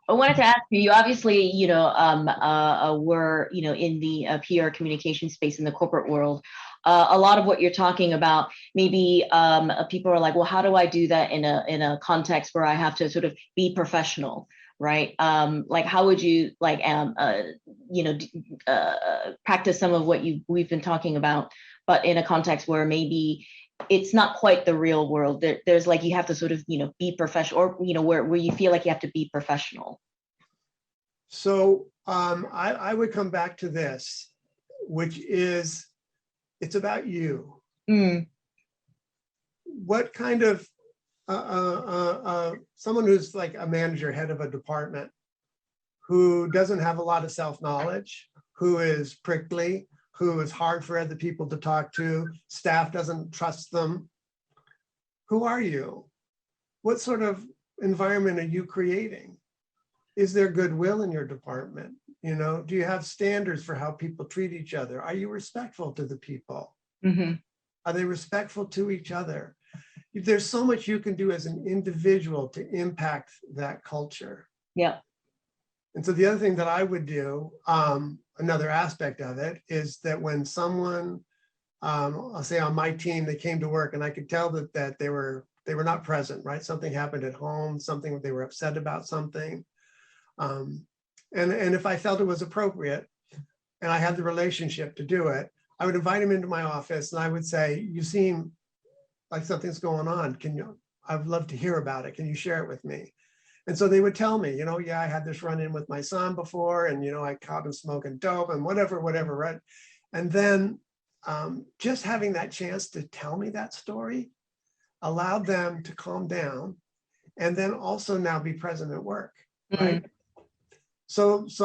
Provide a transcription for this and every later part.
I wanted to ask you, you obviously, were, in the PR communication space in the corporate world. A lot of what you're talking about, maybe people are like, well, how do I do that in a context where I have to sort of be professional, right? Like, how would you like, practice some of what we've been talking about, but in a context where maybe it's not quite the real world. There's like you have to sort of be professional, or where you feel like you have to be professional. So I would come back to this, which is it's about you. Mm, What kind of someone who's like a manager, head of a department, who doesn't have a lot of self-knowledge, who is prickly, who is hard for other people to talk to, staff doesn't trust them. Who are you? What sort of environment are you creating? Is there goodwill in your department? Do you have standards for how people treat each other? Are you respectful to the people? mm-hmm. Are they respectful to each other? There's so much you can do as an individual to impact that culture. Yeah. And so the other thing that I would do, another aspect of it, is that when someone, I'll say on my team, they came to work and I could tell that they were not present, right? Something happened at home, something they were upset about something. And if I felt it was appropriate and I had the relationship to do it, I would invite them into my office and I would say, you seem like something's going on. I'd love to hear about it. Can you share it with me? And so they would tell me, yeah, I had this run in with my son before, and, I caught him smoking dope and whatever, right? And then just having that chance to tell me that story allowed them to calm down and then also now be present at work, right? So it's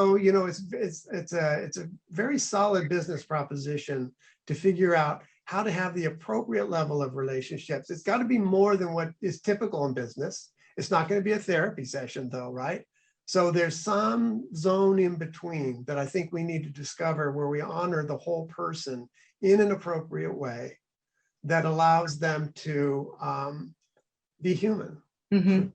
a very solid business proposition to figure out how to have the appropriate level of relationships. It's got to be more than what is typical in business. It's not going to be a therapy session though, right? So there's some zone in between that I think we need to discover where we honor the whole person in an appropriate way that allows them to be human. Mm-hmm.